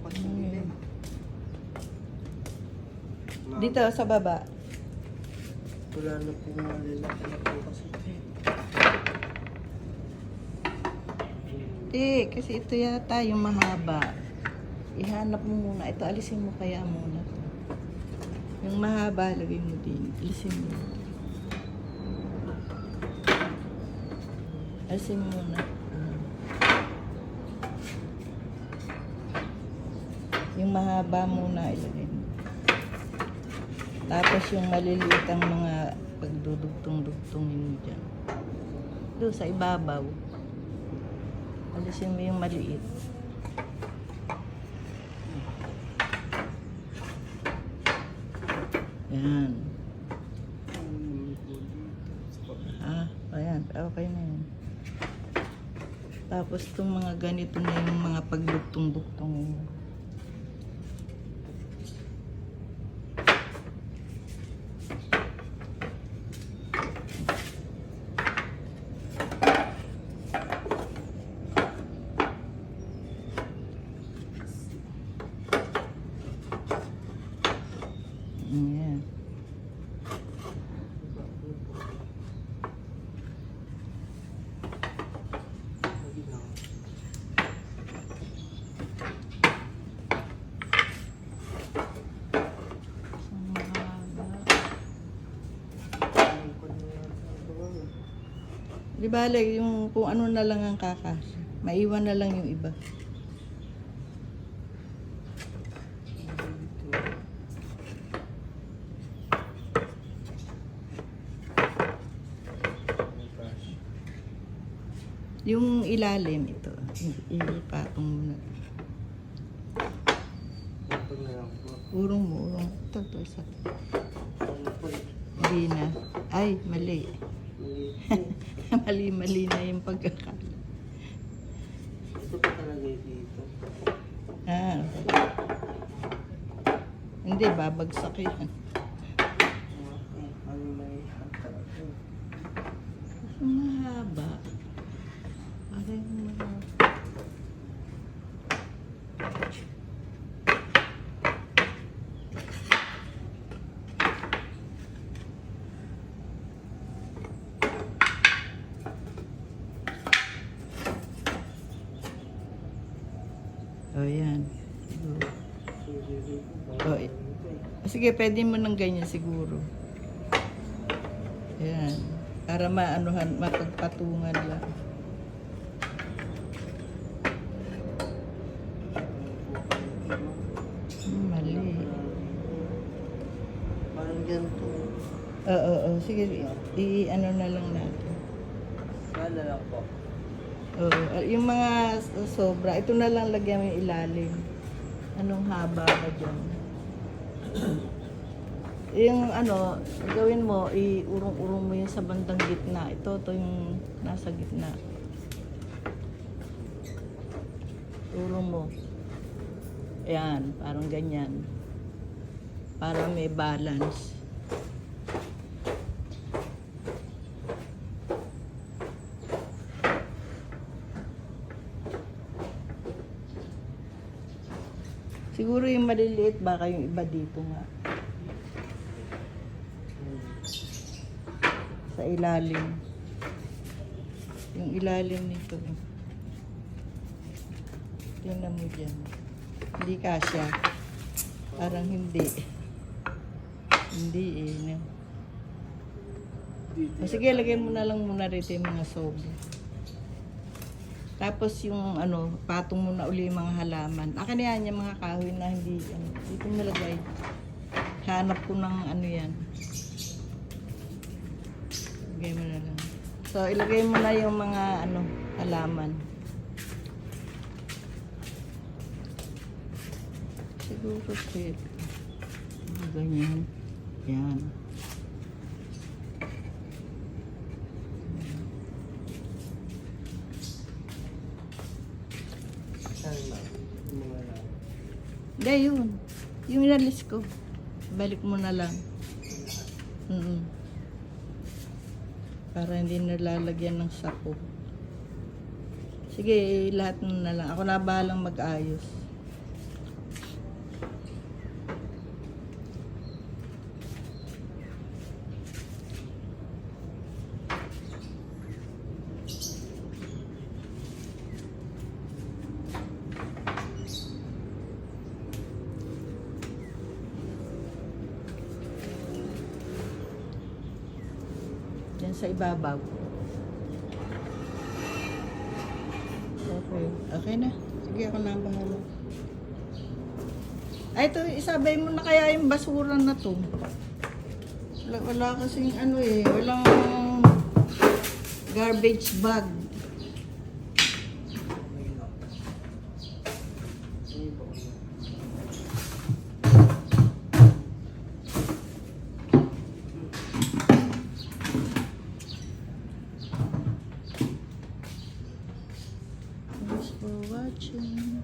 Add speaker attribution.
Speaker 1: pag tumilim.
Speaker 2: Dito sa baba.
Speaker 1: Wala na po mga lalaki na po kasi.
Speaker 2: Kasi ito yata yung mahaba. Ihanap mo muna. Ito, alisin mo kaya muna. Yung mahaba, lagay mo din. Alisin mo. Alisin mo muna. Yung mahaba muna ilagay mo. Tapos yung maliliit ang mga pagdudugtong-dugtongin mo dyan. Doon sa ibabaw. Alisin mo yung maliit. Yan. Ayan. Okay na yan. Tapos itong mga ganito na yung mga pagdugtong-dugtongin mo. Ayan. Di bale, yung kung ano na lang ang kakasya. Maiwan na lang yung iba. Yung ilalim ito, ipatong mo na. Urong mo, urong. Ito, isa. Hindi na. Ay, mali. Mali na yung pagkakala.
Speaker 1: Ito pa talaga dito.
Speaker 2: Okay. Hindi, babagsak yan.
Speaker 1: Ano may talaga.
Speaker 2: Mahaba. Aray mo mahaba. O yan. Siguro. Sige, pwede mo ng ganyan siguro. Yan. Para maanuhan, mapagpatungan lang. Mali.
Speaker 1: Parang ganito.
Speaker 2: Oo. Sige, i-ano na lang natin.
Speaker 1: Kala lang po.
Speaker 2: Oo. Yung mga sobra, ito na lang lagyan mo yung ilalim. Anong haba ba dyan? Yung ano, gawin mo, iurong-urong mo yung sa bandang gitna. Ito yung nasa gitna. Urong mo. Ayan, parang ganyan. Para may balance. Siguro yung maliliit, baka yung iba dito nga. Sa ilalim. Yung ilalim nito. Tingnan mo dyan. Hindi kasya. Parang hindi. Hindi eh. O sige, lagay mo na lang muna rito yung mga sobo. Tapos yung ano, patong mo na uli yung mga halaman. Akin yan, yung mga kahoy na hindi, ano, dito nalagay. Hanap ko ng ano yan. Ilagay mo na lang. So, ilagay mo na yung mga ano, halaman. Siguro pwede. Ganyan. Yan. Hindi, yun. Yung inalis ko. Balik mo na lang. Para hindi nalalagyan ng sako. Sige, lahat mo na lang. Ako na bahalang mag-ayos. sa ibabaw. Okay. Okay na. Sige, ako na ang bahala. Ay, ito, isabay mo na kaya yung basura na to. Wala kasing ano eh, walang garbage bag. Thanks for watching.